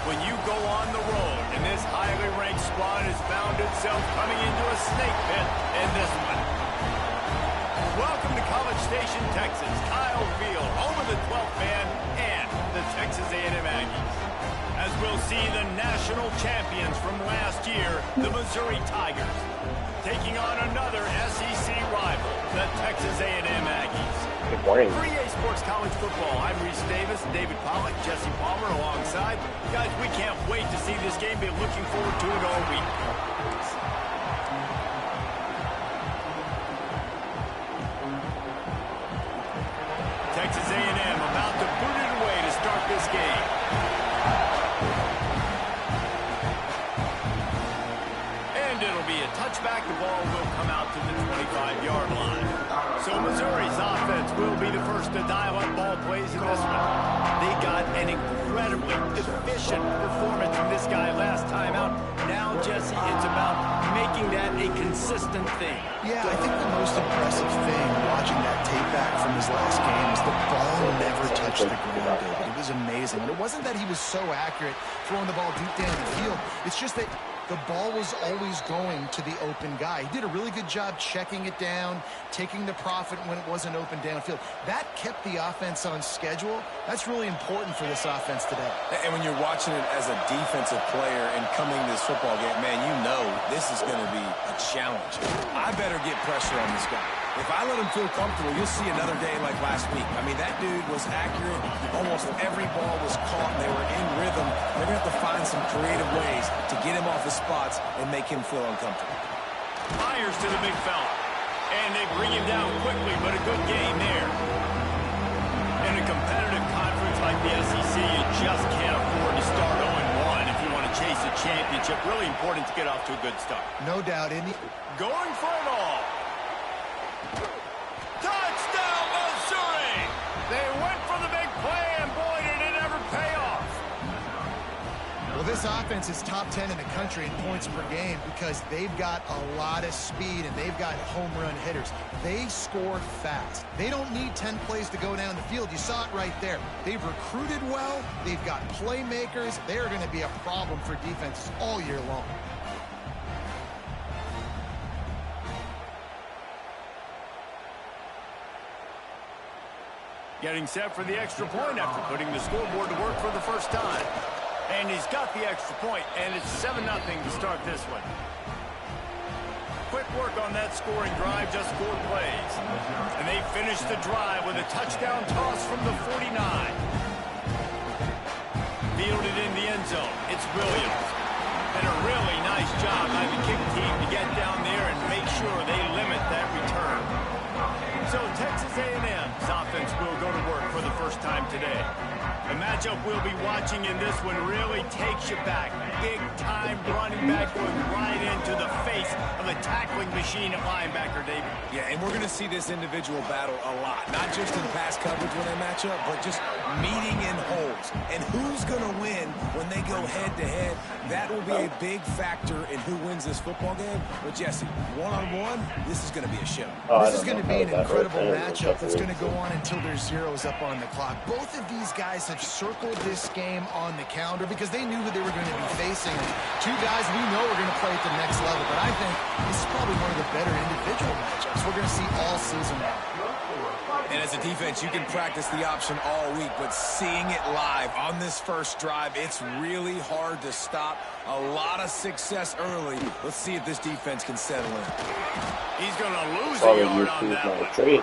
when you go on the road and this highly ranked squad has found itself coming into a snake pit in this one. Welcome to College Station, Texas, Kyle Field, home of the 12th man and the Texas A&M Aggies. As we'll see the national champions from last year, the Missouri Tigers, taking on another SEC rival, the Texas A&M Aggies. Good morning. For EA Sports College Football, I'm Reese Davis, David Pollack, Jesse Palmer alongside. Guys, we can't wait to see this game. Been looking forward to it all week. Texas A&M about to boot it away to start this game. And it'll be a touchback. The ball will come out to the 25-yard line. So Missouri's offense will be the first to dial up ball plays in this one. They got an incredibly efficient performance from this guy last time out. Now, Jesse, it's about making that a consistent thing. Yeah, I think the most impressive thing watching that tape back from his last game is the ball never touched the ground, David. It was amazing. And it wasn't that he was so accurate throwing the ball deep down the field. It's just that the ball was always going to the open guy. He did a really good job checking it down, taking the profit when it wasn't open downfield. That kept the offense on schedule. That's really important for this offense today. And when you're watching it as a defensive player and coming to this football game, man, you know this is going to be a challenge. I better get pressure on this guy. If I let him feel comfortable, you'll see another day like last week. I mean, that dude was accurate. Almost every ball was caught, and they were in rhythm. They're going to have to find some creative ways to get him off his spots and make him feel uncomfortable. Fires to the big fella. And they bring him down quickly, but a good game there. In a competitive conference like the SEC, you just can't afford to start 0-1 if you want to chase a championship. Really important to get off to a good start. No doubt, Indy. Going for it all. Touchdown, Missouri! They went for the big play, and boy, did it ever pay off. Well, this offense is top 10 in the country in points per game because they've got a lot of speed and they've got home run hitters. They score fast. They don't need 10 plays to go down the field. You saw it right there. They've recruited well. They've got playmakers. They are going to be a problem for defenses all year long. Getting set for the extra point after putting the scoreboard to work for the first time. And he's got the extra point, and it's 7-0 to start this one. Quick work on that scoring drive, just 4 plays. And they finish the drive with a touchdown toss from the 49. Fielded in the end zone. It's Williams. And a really nice job by the kick team to get down there and make sure they limit that return. So Texas A&M's offense will go to work for the first time today. The matchup we'll be watching in this one really takes you back. Big-time running back going right into the face of a tackling machine at linebacker, David. Yeah, and we're going to see this individual battle a lot. Not just in pass coverage when they match up, but just meeting in holes. And who's going to win when they go head-to-head? That will be a big factor in who wins this football game. But, Jesse, one-on-one, this is going to be a show. This is going to be an incredible matchup that's going to go on until there's zeros up on the clock. Both of these guys have circled this game on the calendar because they knew who they were going to be facing. Two guys we know are going to play at the next level, but I think this is probably one of the better individual matchups we're going to see all season long. And as a defense, you can practice the option all week, but seeing it live on this first drive, it's really hard to stop. A lot of success early. Let's see if this defense can settle in. He's going to lose a yard on that one.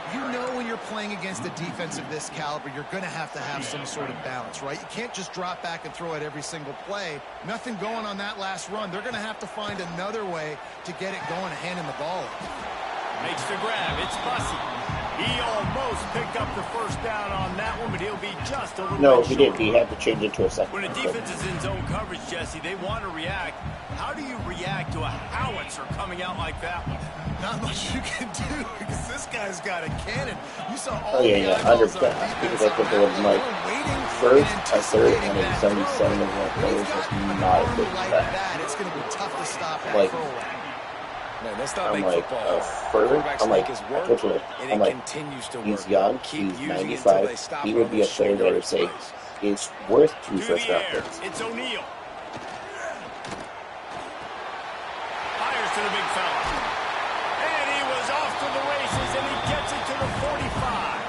You know when you're playing against a defense of this caliber, you're going to have some sort of balance, right? You can't just drop back and throw it every single play. Nothing going on that last run. They're going to have to find another way to get it going and handing the ball off. Makes the grab. It's Bussey. He almost picked up the first down on that one, but he'll be just a little bit short. No, he didn't. He had to change it to a second. When a defense is in zone coverage, Jesse, they want to react. How do you react to a howitzer coming out like that one? Not much you can do because this guy's got a cannon. You saw all 100%. Because I think it was like first, a third, and a 77 of that players was not a good back. It's going to be tough to stop that like, throw away. Man, that's not I'm make like, football. further, I'm like, and I'm like, continues to he's work. young, Keep he's using it until they 95, stop he would be a player that would say, is worth 2 To the first-round air. picks. It's O'Neal. Fires to the big fella. And he was off to the races, and he gets it to the 45.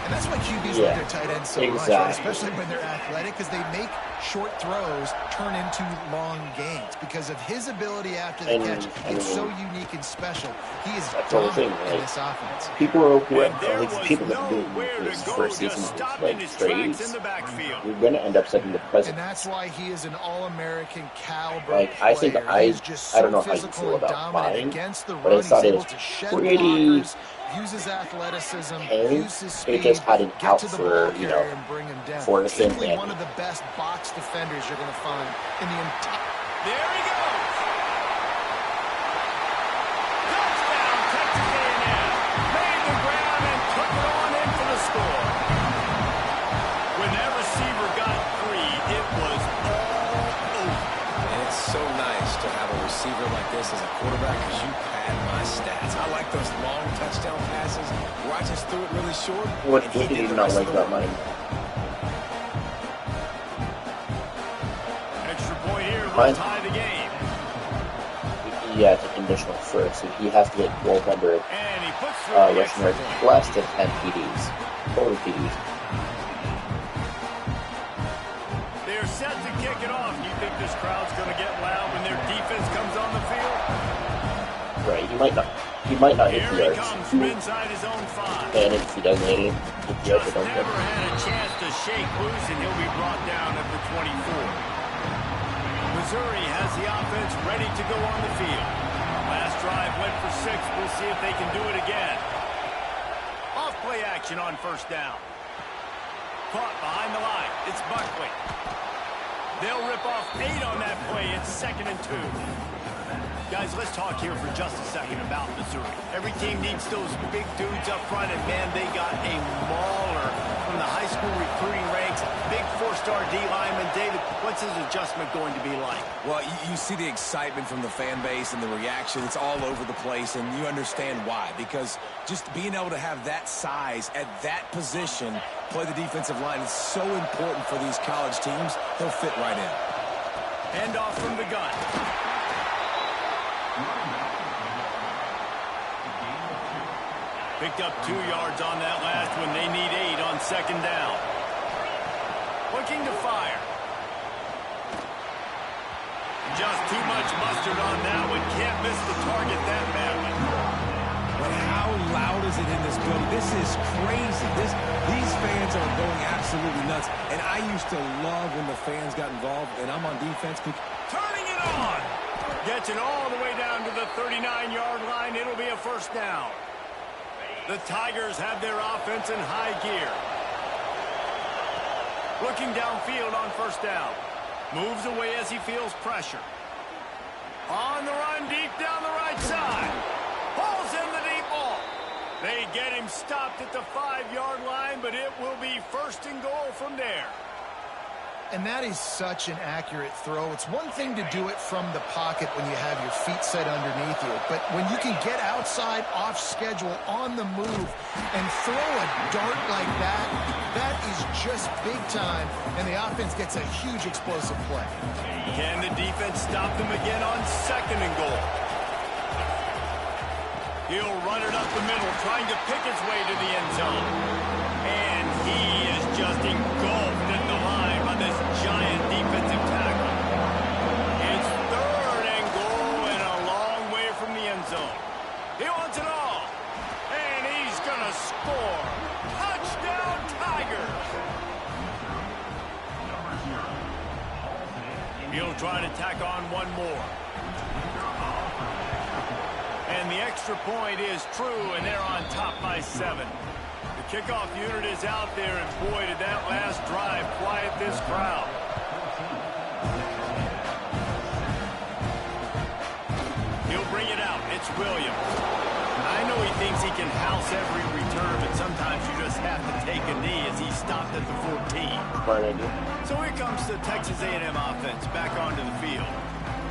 And that's why QBs like their tight ends so much, right? Especially when they're athletic, because they make short throws turn into long gains. Because of his ability after the catch, it's so unique and special. He is dominant in this offense. People who have people that do his first season like trades, you're going to end up second the president. And that's why he is an all-American caliber like, I think player. I don't know how you feel about mine, but I thought it was pretty uses athleticism, tame. uses speed, It just had an get out to the for, ball you carrier know, and bring him down. Ferguson Simply and one of the best box defenders you're going to find in the entire. There he goes. Touchdown, Texas A&M. Made the ground and took it on in for the score. When that receiver got free, it was all over. And it's so nice to have a receiver like this as a quarterback because you pad my stats. I like those long touchdown passes where I just threw it really short. What did you not like about mine? Extra point here will tie the game. Yeah, it's a conditional first. So he has to get 1,200 And he puts through the rushing yards plus the 10 TDs. Total TDs. They're set to kick it off. You think this crowd's going to get loud when their defense comes on the field? Right, he might not hit the Here he yards. comes from inside his own 5. And if he doesn't hit it, Just never had a chance to shake loose, and he'll be brought down at the 24. Missouri has the offense ready to go on the field. Last drive went for 6. We'll see if they can do it again. Off play action on first down. Caught behind the line. It's Buckley. They'll rip off 8 on that play. It's 2nd and 2. Guys, let's talk here for just a second about Missouri. Every team needs those big dudes up front, and man, they got a mauler from the high school recruiting ranks. Big 4-star D lineman. David, what's his adjustment going to be like? Well, you see the excitement from the fan base and the reaction. It's all over the place, and you understand why. Because just being able to have that size at that position, play the defensive line, is so important for these college teams. He'll fit right in. Handoff from the gun. Picked up 2 yards on that last one. They need 8 on 2nd down. Looking to fire. Just too much mustard on that one. Can't miss the target that badly. But how loud is it in this building? This is crazy. These fans are going absolutely nuts. And I used to love when the fans got involved, and I'm on defense. Turning it on. Gets it all the way down to the 39-yard line. It'll be a first down. The Tigers have their offense in high gear. Looking downfield on first down. Moves away as he feels pressure. On the run deep down the right side. Pulls in the deep ball. They get him stopped at the 5-yard line, but it will be 1st and goal from there. And that is such an accurate throw. It's one thing to do it from the pocket when you have your feet set underneath you, but when you can get outside, off schedule, on the move, and throw a dart like that, that is just big time, and the offense gets a huge explosive play. Can the defense stop them again on 2nd and goal? He'll run it up the middle, trying to pick his way to the end zone. And he is just engulfed in the line by this giant defensive tackle. It's 3rd and goal and a long way from the end zone. He wants it all. And he's going to score. Touchdown, Tigers. He'll try to tack on one more. And the extra point is true, and they're on top by 7. The kickoff unit is out there, and boy, did that last drive quiet this crowd. He'll bring it out. It's Williams. I know he thinks he can house every return, but sometimes you just have to take a knee as he stopped at the 14. So here comes the Texas A&M offense back onto the field.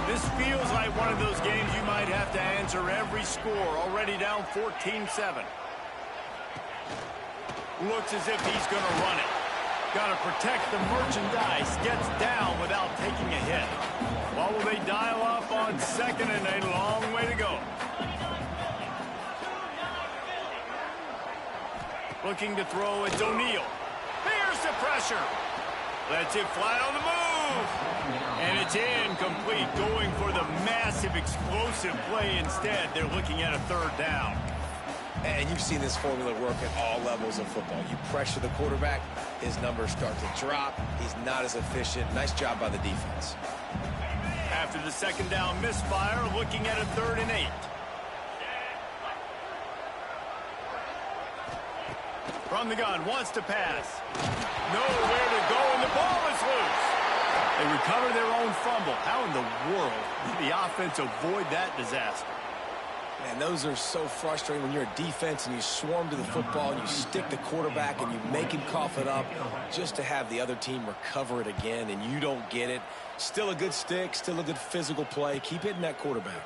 This feels like one of those games you might have to answer every score. Already down 14-7. Looks as if he's going to run it. Got to protect the merchandise. Gets down without taking a hit. Well, will they dial up on second and a long way to go? Looking to throw, it's O'Neal. Here's the pressure. Lets it fly on the move. And it's incomplete. Going for the massive explosive play instead. They're looking at a third down. And you've seen this formula work at all levels of football. You pressure the quarterback, his numbers start to drop. He's not as efficient. Nice job by the defense. After the second down misfire, looking at a 3rd and 8. From the gun, wants to pass. Nowhere to go, and the ball is loose. They recover their own fumble. How in the world did the offense avoid that disaster? Man, those are so frustrating when you're a defense and you swarm to the football and you stick the quarterback and you make him cough it up just to have the other team recover it again and you don't get it. Still a good stick, still a good physical play. Keep hitting that quarterback.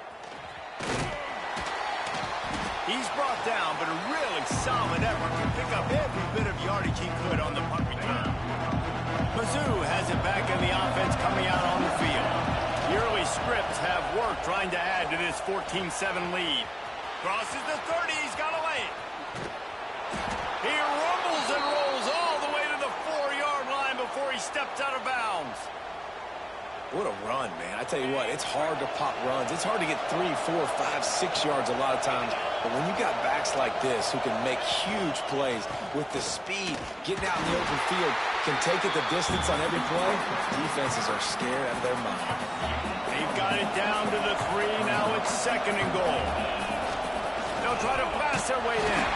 He's brought down, but a really solid effort to pick up every bit of yardage he could on the punt return. Mizzou has it back in the offense coming out on the field. The early scripts have worked trying to add to this 14-7 lead. Crosses the 30, he's got to lay it. He rumbles and rolls all the way to the 4-yard line before he steps out of bounds. What a run, man. I tell you what, it's hard to pop runs. It's hard to get 3, 4, 5, 6 yards a lot of times. But when you got backs like this who can make huge plays with the speed, getting out in the open field, can take it the distance on every play, defenses are scared out of their mind. They've got it down to the 3. Now it's 2nd and goal. They'll try to blast their way in.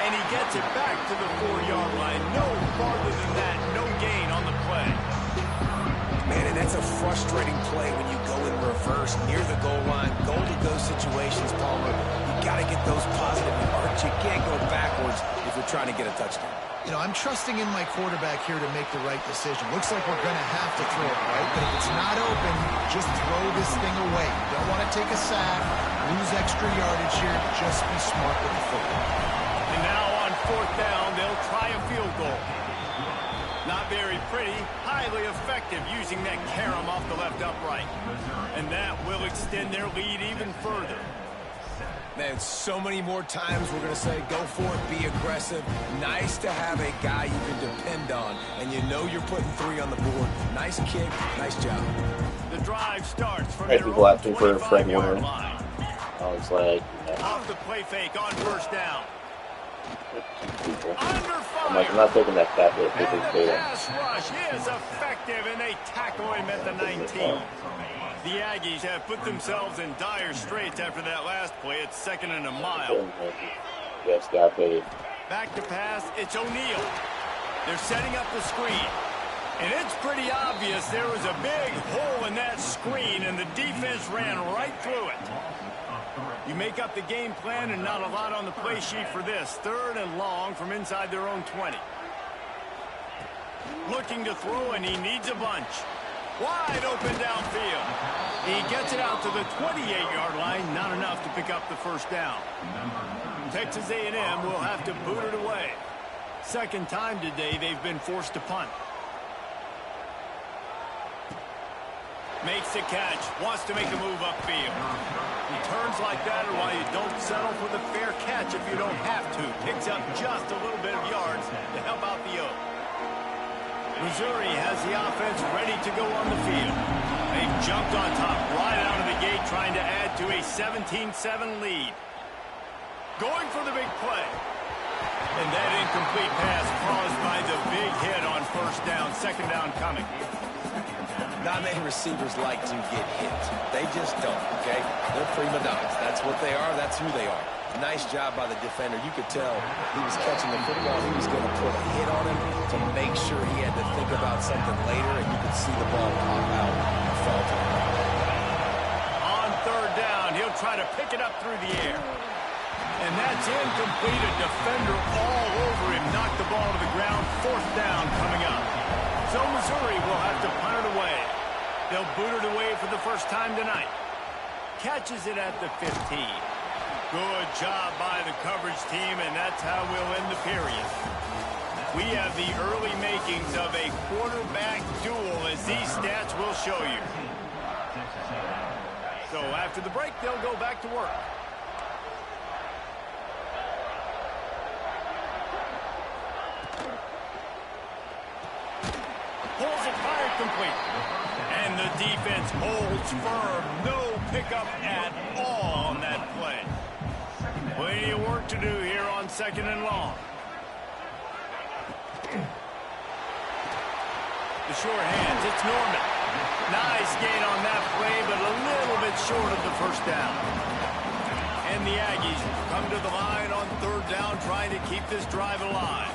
And he gets it back to the 4-yard line. No farther than that. No gain on the play. Man, and that's a frustrating play when you go in reverse near the goal line. Goal to go situations, Palmer. You got to get those positive yards. You can't go backwards if you're trying to get a touchdown. You know, I'm trusting in my quarterback here to make the right decision. Looks like we're going to have to throw it, right? But if it's not open, just throw this thing away. You don't want to take a sack, lose extra yardage here. Just be smart with the football. And now on 4th down, they'll try a field goal. Not very pretty, highly effective using that carom off the left upright. And that will extend their lead even further. Man, so many more times we're going to say, go for it, be aggressive. Nice to have a guy you can depend on, and you know you're putting 3 on the board. Nice kick, nice job. The drive starts from their their own for Fred 25-yard line. I was like, Off the play fake on 1st down. Under fire. I'm not taking that cap hit. And the pass rush is effective, and they tackle him at the 19. The Aggies have put themselves in dire straits after that last play. It's 2nd and a mile. Yes, got paid. Back to pass, it's O'Neal. They're setting up the screen. And it's pretty obvious there was a big hole in that screen, and the defense ran right through it. You make up the game plan and not a lot on the play sheet for this. 3rd and long from inside their own 20. Looking to throw, and he needs a bunch. Wide open downfield. He gets it out to the 28-yard line. Not enough to pick up the 1st down. Texas A&M will have to boot it away. 2nd time today they've been forced to punt. Makes the catch. Wants to make a move upfield. Returns like that are why you don't settle for the fair catch if you don't have to. Picks up just a little bit of yards to help out the Oak. Missouri has the offense ready to go on the field. They've jumped on top right out of the gate, trying to add to a 17-7 lead. Going for the big play. And that incomplete pass caused by the big hit on 1st down. 2nd down coming. Not many receivers like to get hit. They just don't, okay? They're prima donnas. That's what they are. That's who they are. Nice job by the defender. You could tell he was catching the football. He was going to put a hit on him to make sure he had to think about something later, and you could see the ball pop out and fall to the ground. On 3rd down, he'll try to pick it up through the air. And that's incomplete. A defender all over him. Knocked the ball to the ground. 4th down coming up. So Missouri will have to punt it away. They'll boot it away for the first time tonight. Catches it at the 15. Good job by the coverage team, and that's how we'll end the period. We have the early makings of a quarterback duel, as these stats will show you. So after the break, they'll go back to work. Pulls it, fired complete. And the defense holds firm. No pickup at all on that play. Plenty of work to do here on 2nd and long. The short hands, it's Norman. Nice gain on that play, but a little bit short of the first down. And the Aggies come to the line on 3rd down, trying to keep this drive alive.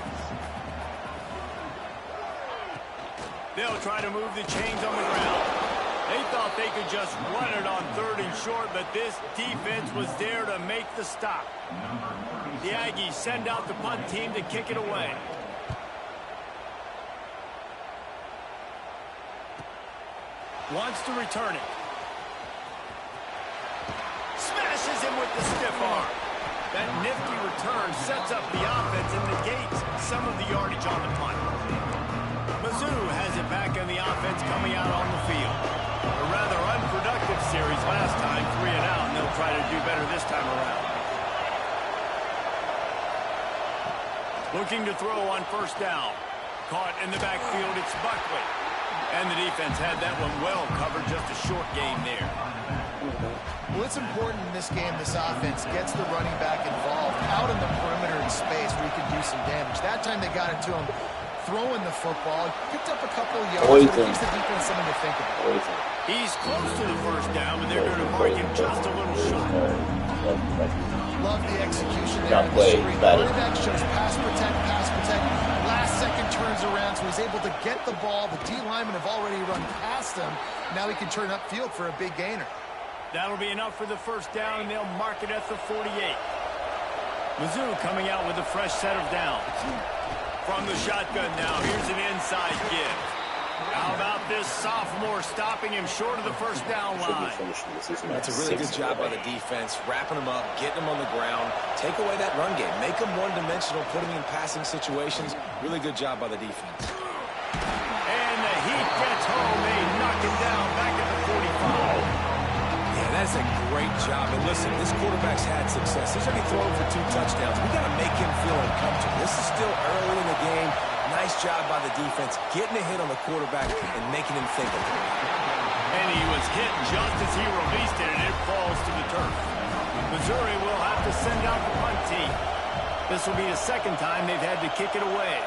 They'll try to move the chains on the ground. They thought they could just run it on 3rd and short, but this defense was there to make the stop. The Aggies send out the punt team to kick it away. Wants to return it. Smashes him with the stiff arm. That nifty return sets up the offense and negates some of the yardage on the punt. Mizzou has it back in the offense coming out on the field. A rather unproductive series last time, 3 and out, and they'll try to do better this time around. Looking to throw on 1st down. Caught in the backfield, it's Buckley. And the defense had that one well covered, just a short game there. Well, it's important in this game, this offense gets the running back involved out in the perimeter in space where he can do some damage. That time they got it to him throwing the football, picked up a couple of yards, but it gives the defense something to think about. He's close to the 1st down, but they're going to mark him just a little short. Love the execution there on the screen. Running back shows pass protect, pass protect. Last second turns around, so he's able to get the ball. The D linemen have already run past him. Now he can turn upfield for a big gainer. That'll be enough for the 1st down, and they'll mark it at the 48. Mizzou coming out with a fresh set of downs. From the shotgun now, here's an inside give. How about this sophomore stopping him short of the 1st down line? That's a really good job by the defense, wrapping him up, getting him on the ground, take away that run game, make him one-dimensional, put him in passing situations. Really good job by the defense. And the heat gets home. They knock him down back at the 45. Yeah, that's a great job. And listen, this quarterback's had success. He's already thrown for 2 touchdowns. We got to make him feel uncomfortable. This is still early in the game. Nice job by the defense, getting a hit on the quarterback and making him think of it. And he was hit just as he released it, and it falls to the turf. Missouri will have to send out the punt team. This will be the 2nd time they've had to kick it away.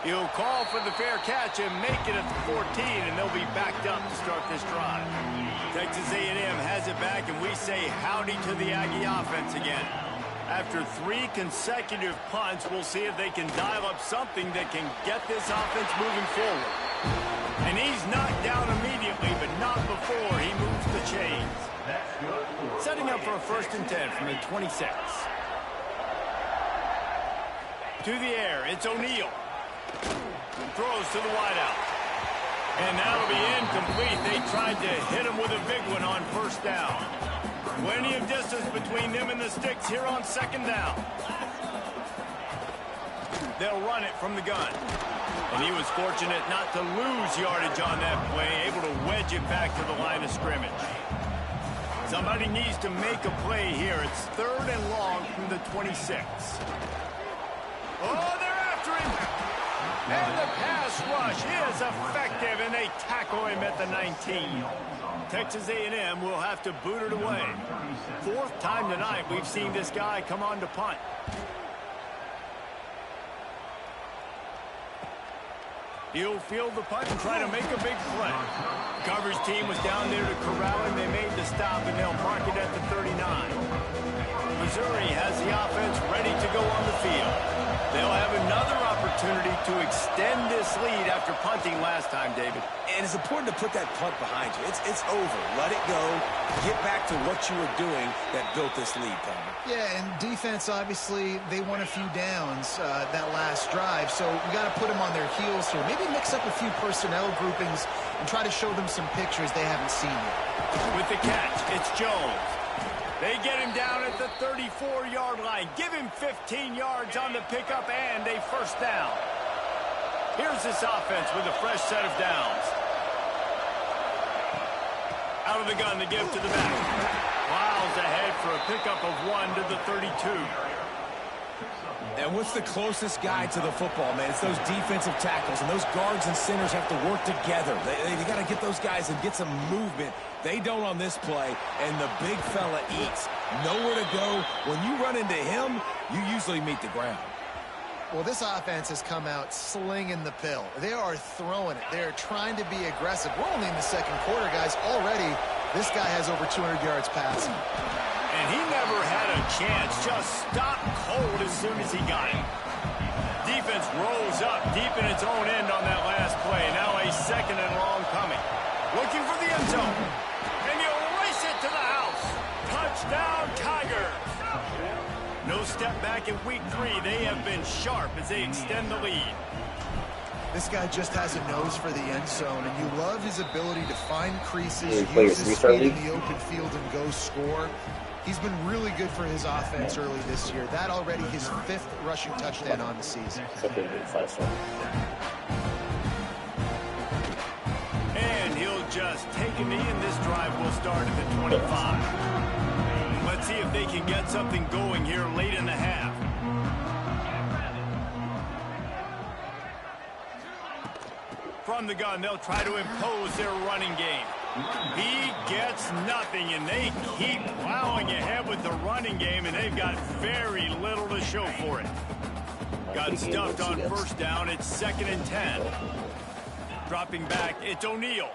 He'll call for the fair catch and make it at the 14, and they'll be backed up to start this drive. Texas A&M has it back, and we say howdy to the Aggie offense again. After 3 consecutive punts, we'll see if they can dial up something that can get this offense moving forward. And he's knocked down immediately, but not before he moves the chains. Setting up for a 1st and 10 from the 26. To the air, it's O'Neal. Throws to the wideout. And that'll be incomplete. They tried to hit him with a big one on 1st down. Plenty of distance between them and the sticks here on 2nd down. They'll run it from the gun. And he was fortunate not to lose yardage on that play, able to wedge it back to the line of scrimmage. Somebody needs to make a play here. It's 3rd and long from the 26. Oh, they're after him. And the pass rush is effective, and they tackle him at the 19. Texas A&M will have to boot it away. 4th time tonight we've seen this guy come on to punt. He'll field the punt and try to make a big play. Coverage team was down there to corral him. They made the stop, and they'll mark it at the 39. Missouri has the offense ready to go on the field. They'll have another opportunity to extend this lead after punting last time, David. And it's important to put that punt behind you. It's over. Let it go. Get back to what you were doing that built this lead, Palmer. Yeah, and defense, obviously, they won a few downs that last drive, so we got to put them on their heels here. Maybe mix up a few personnel groupings and try to show them some pictures they haven't seen yet. With the catch, it's Jones. They get him down at the 34-yard line. Give him 15 yards on the pickup and a first down. Here's this offense with a fresh set of downs. Out of the gun to give to the back. Miles ahead for a pickup of 1 to the 32. And what's the closest guy to the football, man? It's those defensive tackles, and those guards and centers have to work together. They got to get those guys and get some movement. They don't on this play, and the big fella eats. Nowhere to go. When you run into him, you usually meet the ground. Well, this offense has come out slinging the pill. They are throwing it. They are trying to be aggressive. We're only in the second quarter, guys. Already, this guy has over 200 yards passing. And he never had a chance. Just stopped cold as soon as he got it. Defense rolls up deep in its own end on that last play. Now a second and long coming. Looking for the end zone. And you race it to the house. Touchdown, Tigers. No step back in week 3. They have been sharp as they extend the lead. This guy just has a nose for the end zone, and you love his ability to find creases, use his speed in the open field, and go score. He's been really good for his offense early this year. That already his 5th rushing touchdown on the season. And he'll just take a knee, and this drive will start at the 25. Let's see if they can get something going here late in the half. From the gun, they'll try to impose their running game. He gets nothing, and they keep plowing ahead with the running game, and they've got very little to show for it. Got stuffed on first down. It's 2nd and 10. Dropping back, it's O'Neal.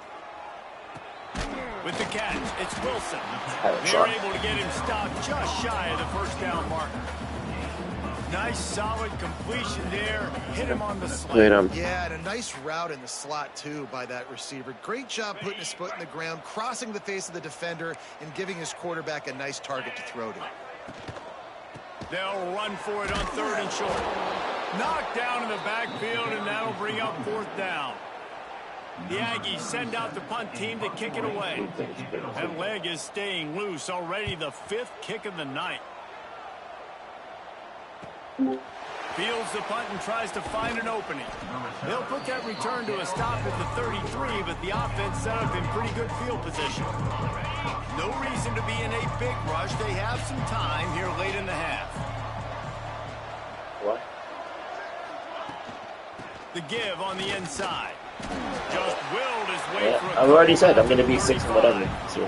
With the catch, it's Wilson. They're able to get him stopped just shy of the first down marker. Nice, solid completion there. Hit him on the slot. Yeah, and a nice route in the slot, too, by that receiver. Great job putting his foot in the ground, crossing the face of the defender, and giving his quarterback a nice target to throw to. They'll run for it on 3rd and short. Knocked down in the backfield, and that'll bring up 4th down. The Aggies send out the punt team to kick it away. That leg is staying loose. Already the 5th kick of the night. Fields the punt and tries to find an opening. They'll put that return to a stop at the 33, but the offense set up in pretty good field position. No reason to be in a big rush. They have some time here late in the half. What? The give on the inside. Just willed his way through. I've already said I'm going to be 6 and whatever. So.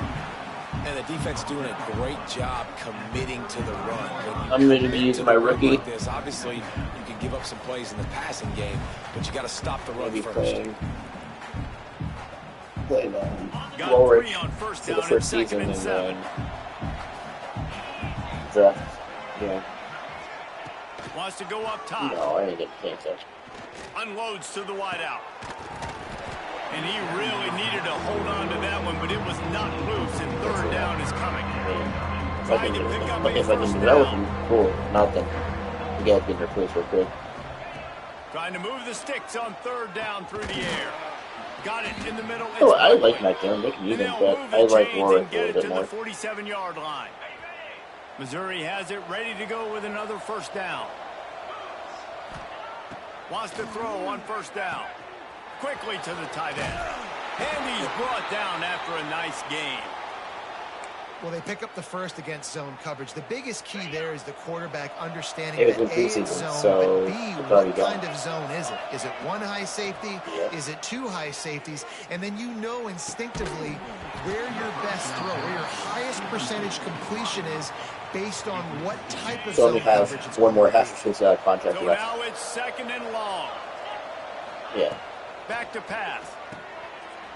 And the defense doing a great job committing to the run. I'm going to be using my rookie. Like this, obviously, you can give up some plays in the passing game, but you got to stop the run first. Playing Warwick for the first season and draft. Yeah. Wants to go up top. No, I ain't getting cancer. Unloads to the wideout. And he really needed to hold on to that one, but it was not loose, and 3rd down is coming. Trying to pick up a first down. That would be cool. Not that the guy's getting replaced real quick. Trying to move the sticks on 3rd down through the air. Got it in the middle. Oh, I like Matt Dillon. They can use him, but I like Warwick a little bit more. To the 47-yard line. Missouri has it ready to go with another first down. Wants to throw on first down. Quickly to the tight end. And he's brought down after a nice game. Well, they pick up the first against zone coverage. The biggest key there is the quarterback understanding that A, it's zone, but B, what kind of zone is it? Is it 1 high safety? Yeah. Is it 2 high safeties? And then you know instinctively where your best throw, where your highest percentage completion is based on what type of zone coverage it's one more half of his contract left. So now it's 2nd and long. Yeah. Back to pass.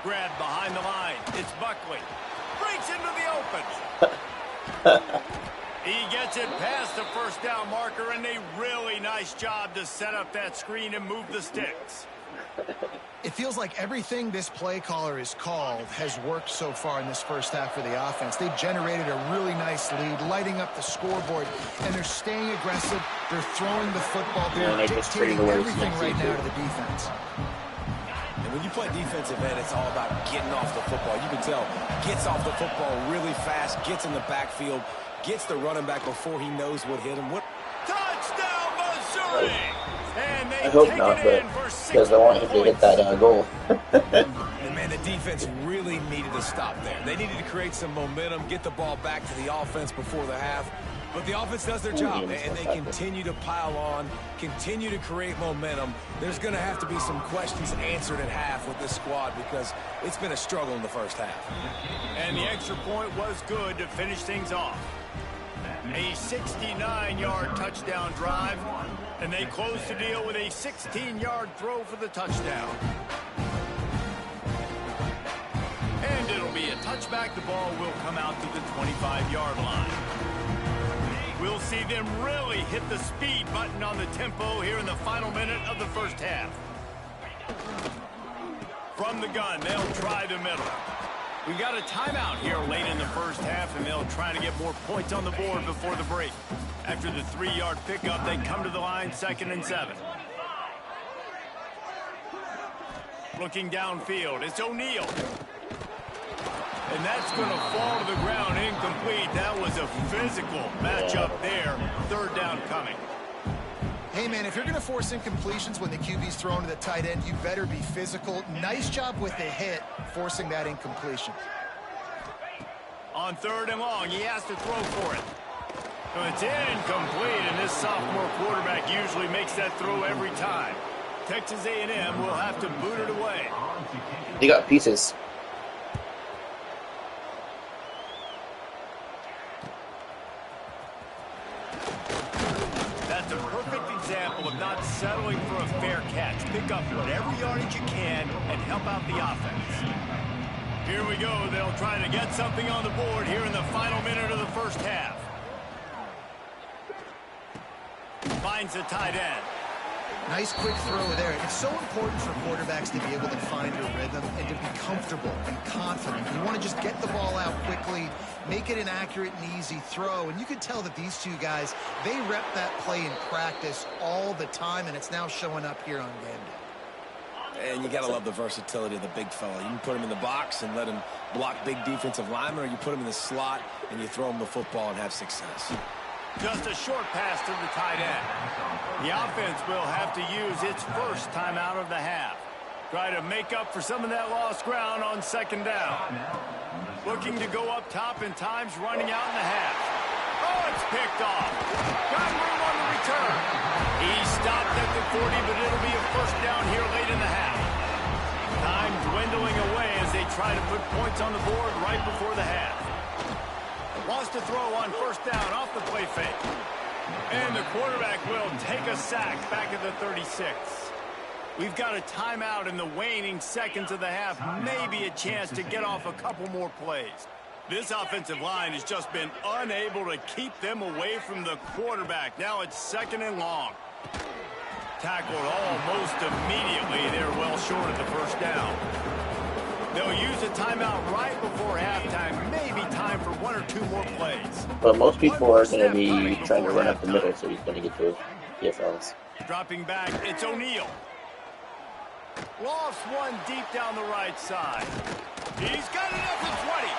Grabbed behind the line. It's Buckley. Breaks into the open. He gets it past the first down marker, and a really nice job to set up that screen and move the sticks. It feels like everything this play caller has called has worked so far in this first half for the offense. They've generated a really nice lead, lighting up the scoreboard, and they're staying aggressive. They're throwing the football. They're dictating everything right now to the defense. And when you play defensive end, it's all about getting off the football. You can tell, gets off the football really fast, gets in the backfield, gets the running back before he knows what hit him. Touchdown, Missouri! And they I hope take not, it but in for 6 because I want him to hit that goal. And man, the defense really needed to stop there. They needed to create some momentum, get the ball back to the offense before the half. But the offense does their job, and they continue to pile on, continue to create momentum. There's going to have to be some questions answered at half with this squad because it's been a struggle in the first half. And the extra point was good to finish things off. A 69-yard touchdown drive, and they close the deal with a 16-yard throw for the touchdown. And it'll be a touchback. The ball will come out to the 25-yard line. We'll see them really hit the speed button on the tempo here in the final minute of the first half. From the gun, they'll try the middle. We got a timeout here late in the first half, and they'll try to get more points on the board before the break. After the 3-yard pickup, they come to the line 2nd and 7. Looking downfield, it's O'Neal. And that's going to fall to the ground incomplete. That was a physical matchup there. 3rd down coming. Hey, man, if you're going to force incompletions when the QB's thrown to the tight end, you better be physical. Nice job with the hit, forcing that incompletion. On 3rd and long, he has to throw for it. So it's incomplete, and this sophomore quarterback usually makes that throw every time. Texas A&M will have to boot it away. They got pieces. That's a perfect example of not settling for a fair catch. Pick up whatever yardage you can and help out the offense. Here we go. They'll try to get something on the board here in the final minute of the first half. Finds the tight end. Nice quick throw there. It's so important for quarterbacks to be able to find a rhythm and to be comfortable and confident. You want to just get the ball out quickly, make it an accurate and easy throw. And you can tell that these two guys, they rep that play in practice all the time, and it's now showing up here on game day. And you got to love the versatility of the big fella. You can put him in the box and let him block big defensive linemen, or you put him in the slot and you throw him the football and have success. Just a short pass to the tight end. The offense will have to use its first timeout of the half. Try to make up for some of that lost ground on 2nd down. Looking to go up top, and time's running out in the half. Oh, it's picked off. Got room on the return. He stopped at the 40, but it'll be a first down here late in the half. Time dwindling away as they try to put points on the board right before the half. Wants to throw on 1st down off the play fake. And the quarterback will take a sack back at the 36. We've got a timeout in the waning seconds of the half. Maybe a chance to get off a couple more plays. This offensive line has just been unable to keep them away from the quarterback. Now it's 2nd and long. Tackled almost immediately. They're well short of the 1st down. They'll use a timeout right before halftime. Maybe time for 1 or 2 more plays. But most people are going to be trying to run up the middle, so he's going to get those PFLs. Dropping back, it's O'Neal. Lofts one deep down the right side. He's got it up to 20.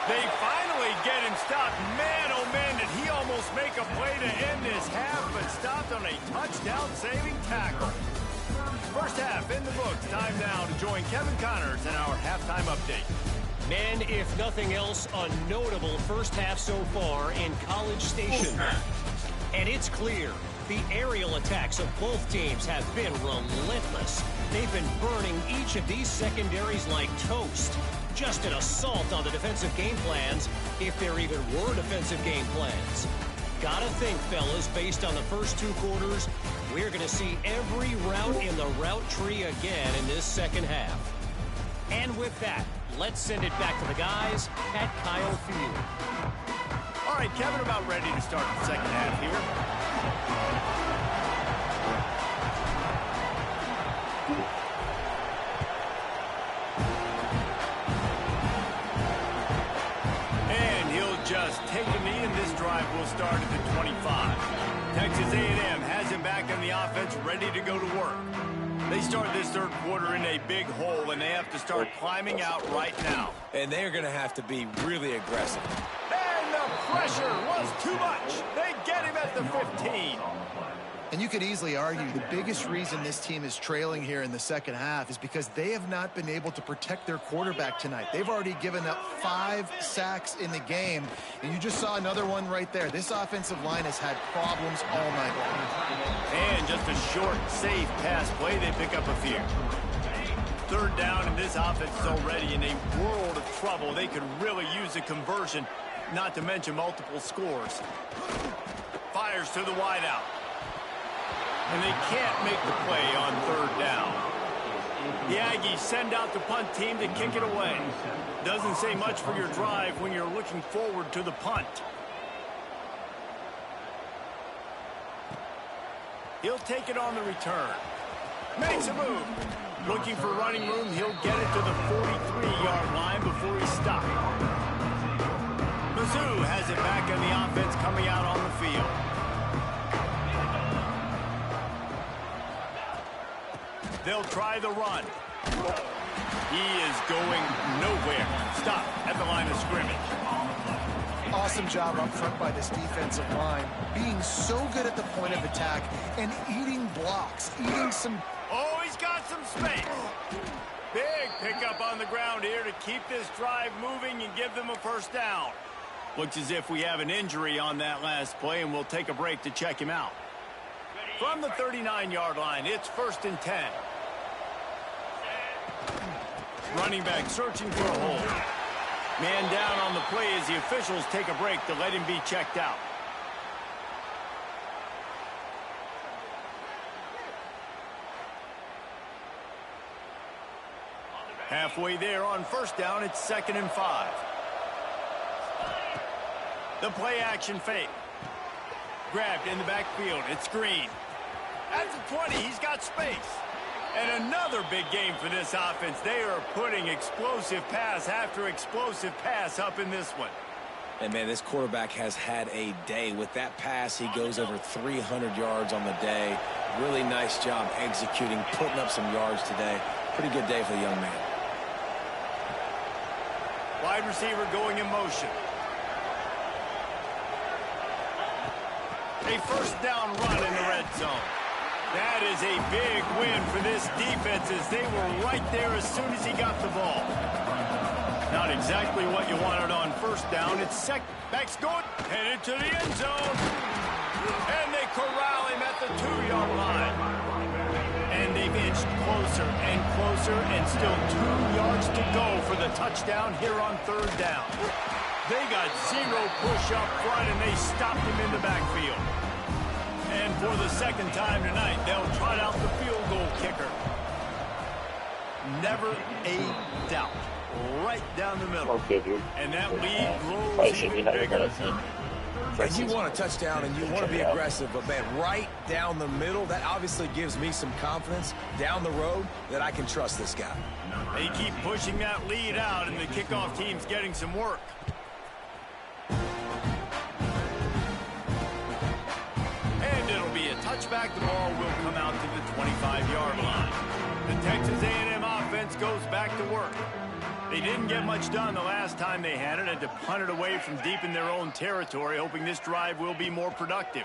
They finally get him stopped. Man, oh man, did he almost make a play to end this half, but stopped on a touchdown-saving tackle. First half in the books. Time now to join Kevin Connors in our halftime update. Men, if nothing else, a notable first half so far in College Station. And it's clear the aerial attacks of both teams have been relentless. They've been burning each of these secondaries like toast. Just an assault on the defensive game plans, if there even were defensive game plans. Gotta think, fellas, based on the first 2 quarters, we're going to see every route in the route tree again in this second half. And with that, let's send it back to the guys at Kyle Field. All right, Kevin, about ready to start the second half here. And he'll just take a knee, and this drive will start at the 25. Texas A&M has him back on the offense, ready to go to work. They start this third quarter in a big hole, and they have to start climbing out right now. And they're going to have to be really aggressive. And the pressure was too much. They get him at the 15. And you could easily argue the biggest reason this team is trailing here in the second half is because they have not been able to protect their quarterback tonight. They've already given up 5 sacks in the game, and you just saw another one right there. This offensive line has had problems all night long. And just a short, safe pass play, they pick up a few. Third down, and this offense is already in a world of trouble. They could really use a conversion, not to mention multiple scores. Fires to the wideout. And they can't make the play on third down. The Aggies send out the punt team to kick it away. Doesn't say much for your drive when you're looking forward to the punt. He'll take it on the return. Makes a move. Looking for running room, he'll get it to the 43-yard line before he's stopped. Mizzou has it back on the offense coming out on the field. They'll try the run. He is going nowhere. Stop at the line of scrimmage. Awesome job up front by this defensive line, being so good at the point of attack and eating blocks, eating some... Oh, he's got some space. Big pickup on the ground here to keep this drive moving and give them a first down. Looks as if we have an injury on that last play, and we'll take a break to check him out. From the 39-yard line, it's 1st and 10. Running back searching for a hole. Man down on the play as the officials take a break to let him be checked out. Halfway there on first down, it's 2nd and 5. The play action fake. Grabbed in the backfield. It's Green. At the 20, he's got space. And another big game for this offense. They are putting explosive pass after explosive pass up in this one. And, man, this quarterback has had a day. With that pass, he goes over 300 yards on the day. Really nice job executing, putting up some yards today. Pretty good day for the young man. Wide receiver going in motion. A first down run in the red zone. That is a big win for this defense as they were right there as soon as he got the ball. Not exactly what you wanted on first down. It's back's going, headed to the end zone. And they corral him at the 2-yard line. And they've inched closer and closer, and still 2 yards to go for the touchdown here on third down. They got 0 push up front, and they stopped him in the backfield. And for the second time tonight, they'll trot out the field goal kicker. Never a doubt. Right down the middle. Okay, dude. And that lead grows even bigger. And you want a touchdown and you want to be aggressive, but, man, right down the middle, that obviously gives me some confidence down the road that I can trust this guy. They keep pushing that lead out, and the kickoff team's getting some work. And it'll be a touchback. The ball will come out to the 25-yard line. The Texas A&M offense goes back to work. They didn't get much done the last time they had it, and to punt it away from deep in their own territory, hoping this drive will be more productive.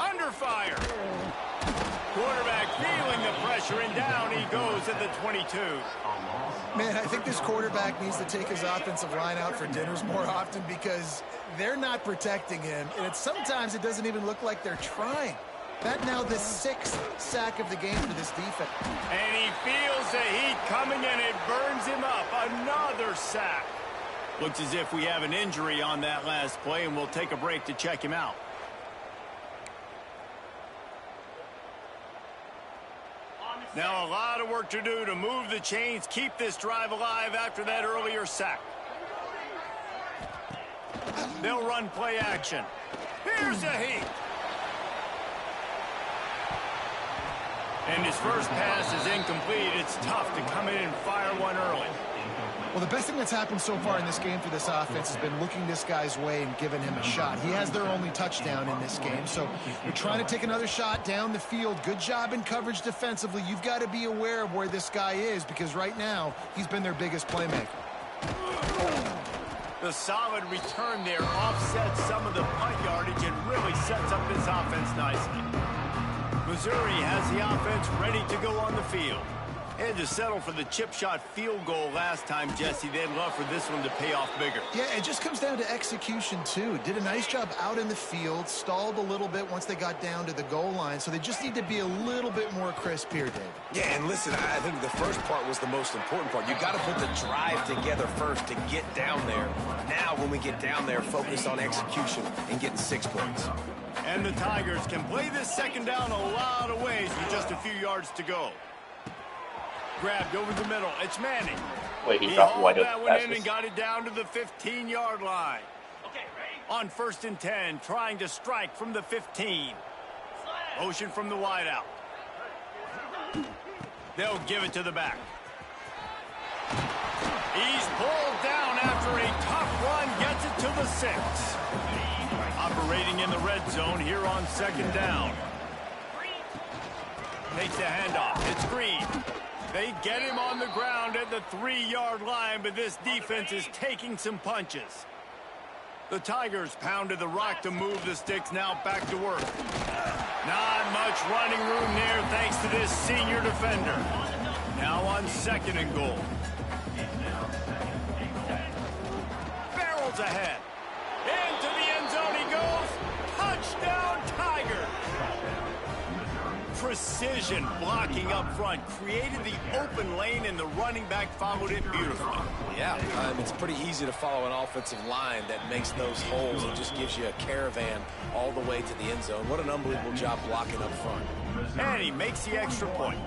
Under fire. Quarterback feeling the pressure, and down he goes at the 22. Man, I think this quarterback needs to take his offensive line out for dinners more often because they're not protecting him, and sometimes it doesn't even look like they're trying. That now the 6th sack of the game for this defense. And he feels the heat coming, and it burns him up. Another sack. Looks as if we have an injury on that last play, and we'll take a break to check him out. Now a lot of work to do to move the chains, keep this drive alive after that earlier sack. They'll run play action. Here's the heat. And his first pass is incomplete. It's tough to come in and fire one early. Well, the best thing that's happened so far in this game for this offense has been looking this guy's way and giving him a shot. He has their only touchdown in this game, so we're trying to take another shot down the field. Good job in coverage defensively. You've got to be aware of where this guy is because right now he's been their biggest playmaker. The solid return there offsets some of the punt yardage and really sets up this offense nicely. Missouri has the offense ready to go on the field. Had to settle for the chip shot field goal last time, Jesse. They'd love for this one to pay off bigger. Yeah, it just comes down to execution, too. Did a nice job out in the field, stalled a little bit once they got down to the goal line, so they just need to be a little bit more crisp here, Dave. Yeah, and listen, I think the first part was the most important part. You got to put the drive together first to get down there. Now, when we get down there, focus on execution and getting 6 points. And the Tigers can play this second down a lot of ways with just a few yards to go. Grabbed over the middle. It's Manning. Wait, he dropped wide that open one in passes. and got it down to the 15-yard line. On 1st and 10, trying to strike from the 15. Motion from the wideout. They'll give it to the back. He's pulled down after a tough run. Gets it to the 6. Operating in the red zone here on 2nd down. Takes the handoff. It's Green. They get him on the ground at the 3-yard line, but this defense is taking some punches. The Tigers pounded the rock to move the sticks, now back to work. Not much running room there thanks to this senior defender. Now on 2nd and goal. Barrels ahead. Into the end zone he goes. Touchdown Tigers. Precision blocking up front created the open lane, and the running back followed it beautifully. Yeah, it's pretty easy to follow an offensive line that makes those holes and just gives you a caravan all the way to the end zone. What an unbelievable job blocking up front. And he makes the extra point.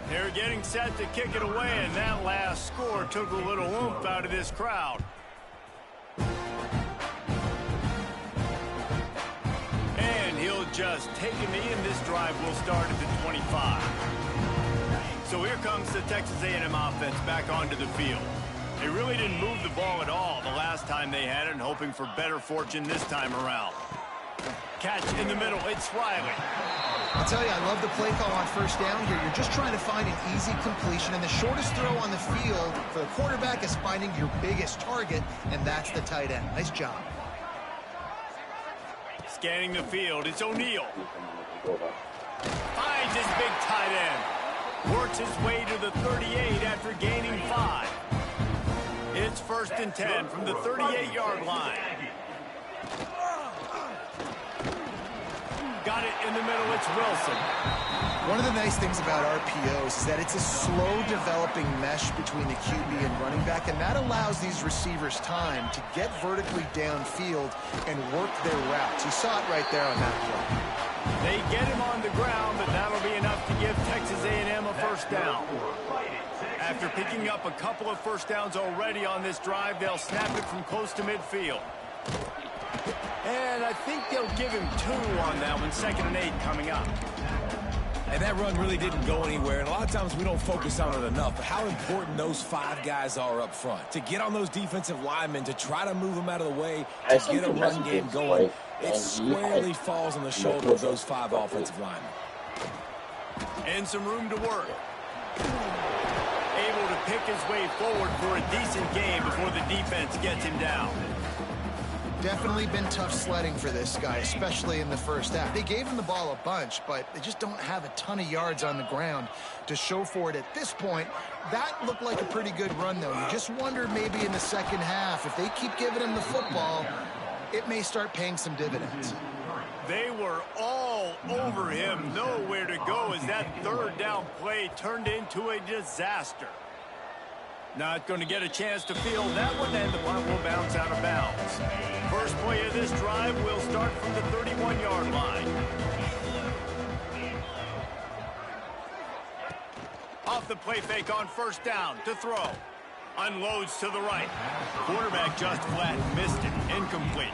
They're getting set to kick it away, and that last score took a little oomph out of this crowd. Just take a knee, and this drive will start at the 25. So here comes the Texas A&M offense back onto the field. They really didn't move the ball at all the last time they had it, and hoping for better fortune this time around. Catch in the middle. It's Riley. I'll tell you, I love the play call on 1st down here. You're just trying to find an easy completion, and the shortest throw on the field for the quarterback is finding your biggest target, and that's the tight end. Nice job. Scanning the field, it's O'Neal. Finds his big tight end. Works his way to the 38 after gaining 5. It's 1st and 10 from the 38-yard line. Got it in the middle, it's Wilson. One of the nice things about RPOs is that it's a slow-developing mesh between the QB and running back, and that allows these receivers time to get vertically downfield and work their routes. You saw it right there on that play. They get him on the ground, but that'll be enough to give Texas A&M a 1st down. After picking up a couple of 1st downs already on this drive, they'll snap it from close to midfield. And I think they'll give him 2 on that one, 2nd and 8 coming up. And that run really didn't go anywhere, and a lot of times we don't focus on it enough, but how important those 5 guys are up front. To get on those defensive linemen, to try to move them out of the way, to get a run game going, it squarely falls on the shoulder of those 5 offensive linemen. And some room to work. Able to pick his way forward for a decent game before the defense gets him down. Definitely been tough sledding for this guy, especially in the 1st half. They gave him the ball a bunch, but they just don't have a ton of yards on the ground to show for it at this point. That looked like a pretty good run, though. You just wonder maybe in the 2nd half, if they keep giving him the football, it may start paying some dividends. They were all over him, nowhere to go as that 3rd down play turned into a disaster. Not going to get a chance to field that one, and the punt will bounce out of bounds. First play of this drive will start from the 31-yard line. Off the play fake on 1st down to throw. Unloads to the right. Quarterback just flat missed it. Incomplete.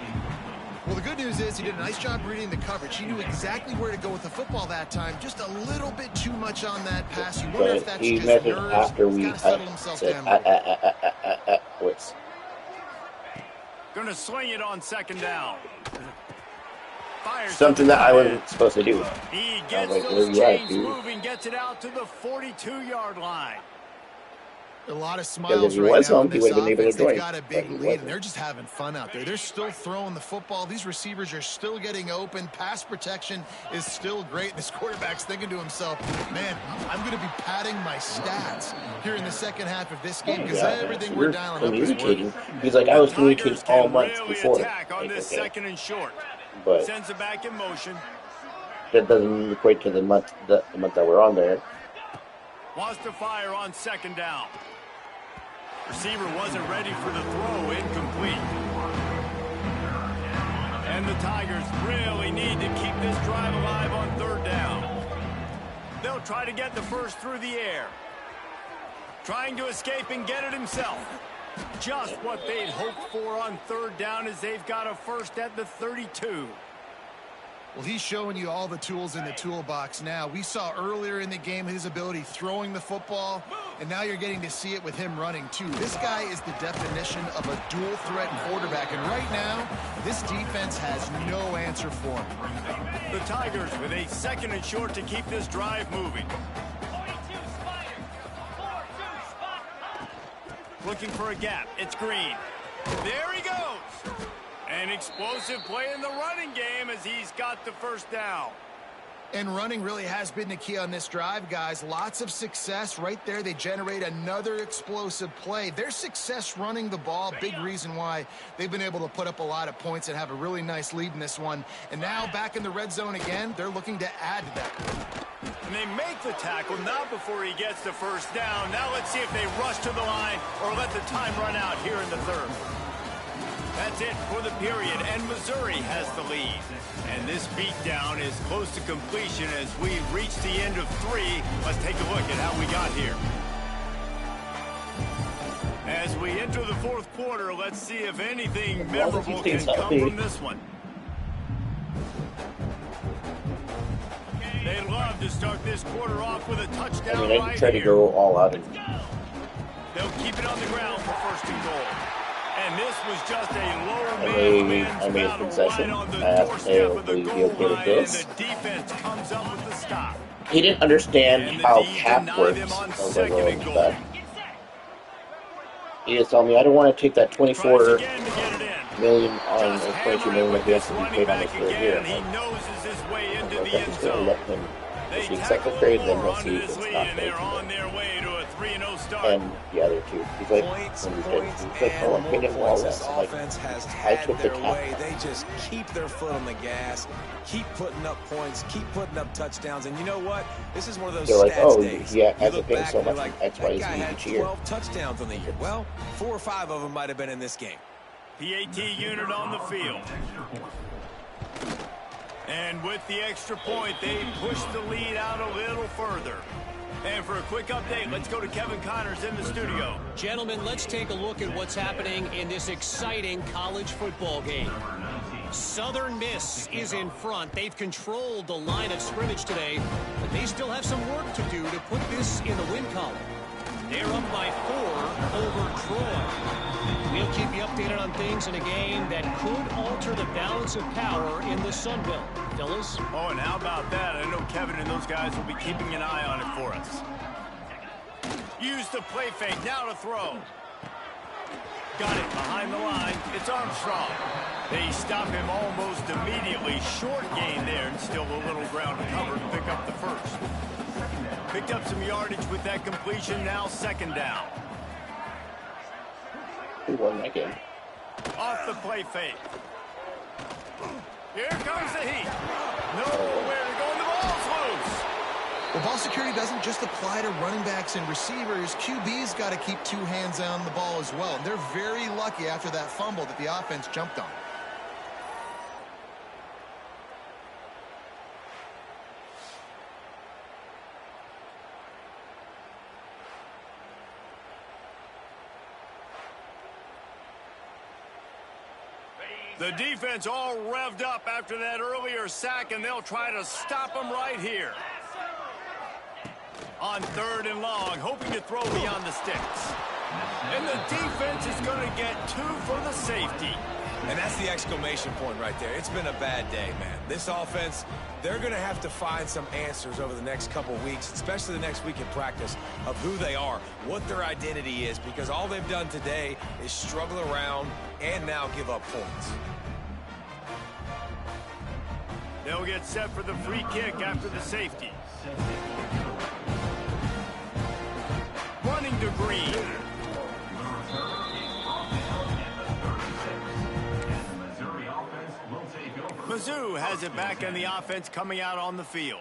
Well, the good news is he did a nice job reading the coverage. He knew exactly where to go with the football that time. Just a little bit too much on that pass. You wonder if But that's he just measured nerves. after He's we got to settle had himself said, down. blitz. Going to swing it on second down. Fires Something that I wasn't supposed to do. He I gets was like, those where you at, chains dude? moving, gets it out to the 42-yard line. A lot of Because smiles if he right was now home, in he this would have been able offense. to join. They've got a But big he lead, wasn't. and they're just having fun out there. They're still throwing the football. These receivers are still getting open. Pass protection is still great. This quarterback's thinking to himself, man, I'm going to be padding my stats here in the second half of this game because everything we're You're dialing up is communicating. working. He's like, I was communicating Tigers all can months really before. attack on Like, this okay. second and short. But Sends it back in motion. that doesn't equate to the month that we're on there. Wants to fire on second down. Receiver wasn't ready for the throw, incomplete. And the Tigers really need to keep this drive alive on third down. They'll try to get the first through the air. Trying to escape and get it himself. Just what they'd hoped for on third down as they've got a first at the 32. Well, he's showing you all the tools in the toolbox now. We saw earlier in the game his ability throwing the football, and now you're getting to see it with him running, too. This guy is the definition of a dual-threat quarterback, and right now, this defense has no answer for him. The Tigers with a second and short to keep this drive moving. Looking for a gap. It's Green. There he goes. An explosive play in the running game as he's got the first down. And running really has been the key on this drive, guys. Lots of success right there. They generate another explosive play. Their success running the ball, big reason why they've been able to put up a lot of points and have a really nice lead in this one. And now back in the red zone again, they're looking to add to that. And they make the tackle, not before he gets the first down. Now let's see if they rush to the line or let the time run out here in the third. That's it for the period, and Missouri has the lead. And this beatdown is close to completion as we reach the end of 3. Let's take a look at how we got here. As we enter the fourth quarter, let's see if anything memorable can come from this one. They'd love to start this quarter off with a touchdown. I mean, I try to go all out. They'll keep it on the ground for first and goal. And this was just a lower I made a concession. I asked, hey, will you be okay with this? The defense comes up with the stop. He didn't understand how cap works. I was like, oh, that. He just told me, I don't want to take that 24 million on, or 22 million that he has to be paid on this third year. He noses his way into the I'm end just going to zone. let him, if he accepts the trade, then we'll see if it's not paid. They're on their way to a 3-0 start. And the other two. He's like, Points, he's like, oh, I'm paying him all points. this. This I'm like, offense has I had took the their cap. way. They just keep their foot on the gas, keep putting up points, keep putting up touchdowns. And you know what? This is one of those They're like, stats oh, days. yeah, You as a look paying back so and you're much like, X, that Y, guy Z had each year. 12 touchdowns on the year. Well, 4 or 5 of them might have been in this game. PAT unit on the field. And with the extra point, they push the lead out a little further. And for a quick update, let's go to Kevin Connors in the studio. Gentlemen, let's take a look at what's happening in this exciting college football game. Southern Miss is in front. They've controlled the line of scrimmage today, but they still have some work to do to put this in the win column. They're up by 4 over Troy. We'll keep you updated on things in a game that could alter the balance of power in the Sun Belt. Fellas? Oh, and how about that? I know Kevin and those guys will be keeping an eye on it for us. Use the play fake. Now to throw. Got it behind the line. It's Armstrong. They stop him almost immediately. Short gain there, and still a little ground to cover to pick up the first. Picked up some yardage with that completion. Now second down. Who won that game? Off the play fake. Here comes the heat. Nowhere to go, and the ball's loose. Well, ball security doesn't just apply to running backs and receivers. QB's got to keep 2 hands on the ball as well. And they're very lucky after that fumble that the offense jumped on. The defense all revved up after that earlier sack, and they'll try to stop them right here. On 3rd and long, hoping to throw beyond the sticks. And the defense is going to get 2 for the safety. And that's the exclamation point right there. It's been a bad day, man. This offense, they're going to have to find some answers over the next couple weeks, especially the next week in practice, of who they are, what their identity is, because all they've done today is struggle around and now give up points. They'll get set for the free kick after the safety. Running to Green. Mizzou has it back in the offense coming out on the field.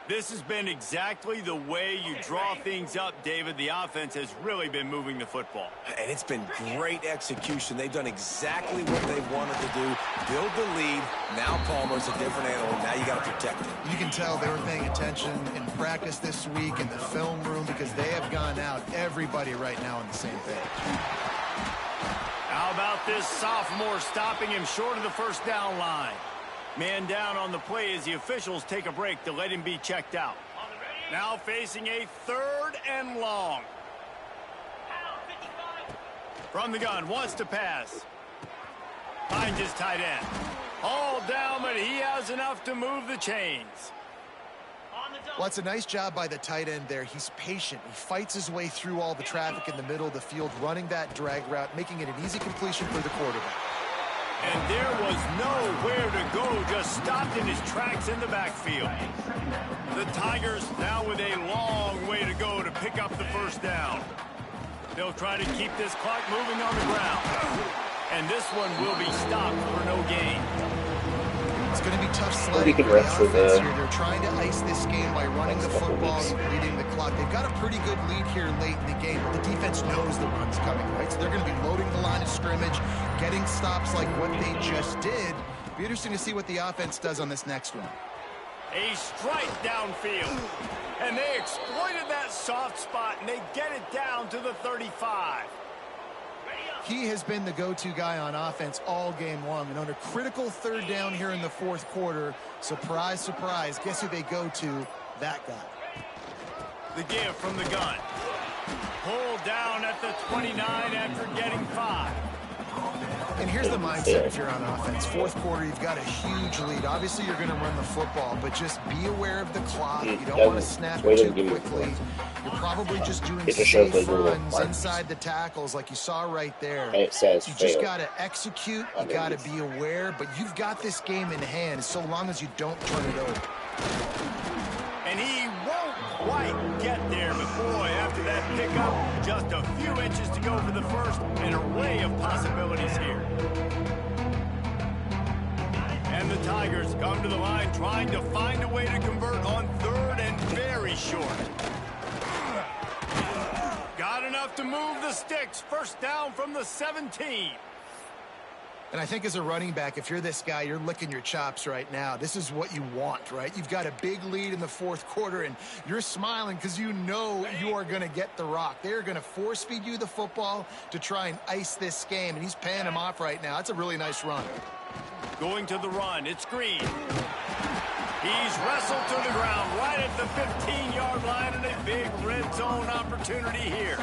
This has been exactly the way you draw things up, David. The offense has really been moving the football. And it's been great execution. They've done exactly what they wanted to do. Build the lead. Now Palmer's a different animal. Now you got to protect it. You can tell they were paying attention in practice this week in the film room because they have gone out, everybody right now on the same page. How about this sophomore stopping him short of the first down line? Man down on the play as the officials take a break to let him be checked out. Now facing a 3rd and long. From the gun, wants to pass. Finds his tight end. All down, but he has enough to move the chains. Well, it's a nice job by the tight end there. He's patient. He fights his way through all the traffic in the middle of the field, running that drag route, making it an easy completion for the quarterback. And there was nowhere to go, just stopped in his tracks in the backfield. The Tigers now with a long way to go to pick up the first down. They'll try to keep this clock moving on the ground. And this one will be stopped for no gain. It's going to be tough sledding for the offense here. They're trying to ice this game by running the football and leading the clock. They've got a pretty good lead here late in the game, but the defense knows the run's coming, right? So they're going to be loading the line of scrimmage, getting stops like what they just did. Be interesting to see what the offense does on this next one. A strike downfield. And they exploited that soft spot, and they get it down to the 35. He has been the go-to guy on offense all game long. And on a critical 3rd down here in the 4th quarter, surprise, surprise, guess who they go to? That guy. The give from the gun. Pulled down at the 29 after getting 5. And here's the mindset if you're on offense. 4th quarter, you've got a huge lead. Obviously, you're going to run the football, but just be aware of the clock. You don't want to snap it too quickly. You're probably just doing safe runs inside the tackles like you saw right there. And it says you just got to execute. You got to be aware, but you've got this game in hand so long as you don't turn it over. And he won't quite get there, but boy, after that pickup, just a few inches to go for the first, an array of possibilities here. And the Tigers come to the line trying to find a way to convert on 3rd and very short. Got enough to move the sticks. First down from the 17. And I think as a running back, if you're this guy, you're licking your chops right now. This is what you want, right? You've got a big lead in the 4th quarter, and you're smiling because you know you are going to get the rock. They're going to force feed you the football to try and ice this game, and he's paying him off right now. That's a really nice run. Going to the run, it's Green. He's wrestled to the ground right at the 15-yard line, and a big red zone opportunity here.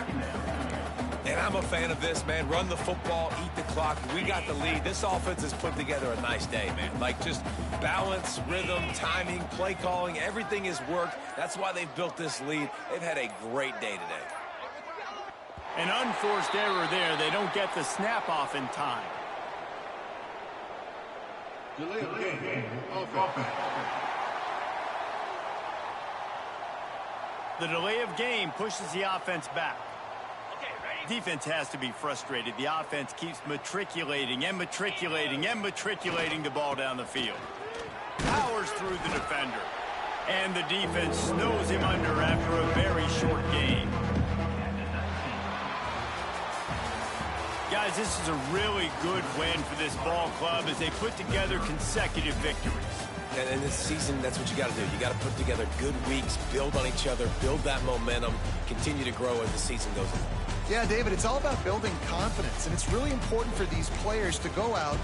And I'm a fan of this, man. Run the football, eat the clock. We got the lead. This offense has put together a nice day, man. Like just balance, rhythm, timing, play calling, everything has worked. That's why they've built this lead. They've had a great day today. An unforced error there. They don't get the snap off in time. Delay of game. Offense. The delay of game pushes the offense back. Defense has to be frustrated. The offense keeps matriculating and matriculating and matriculating the ball down the field. Powers through the defender. And the defense snows him under after a very short game. Guys, this is a really good win for this ball club as they put together consecutive victories. And in this season, that's what you got to do. You got to put together good weeks, build on each other, build that momentum, continue to grow as the season goes on. Yeah, David, it's all about building confidence, and it's really important for these players to go out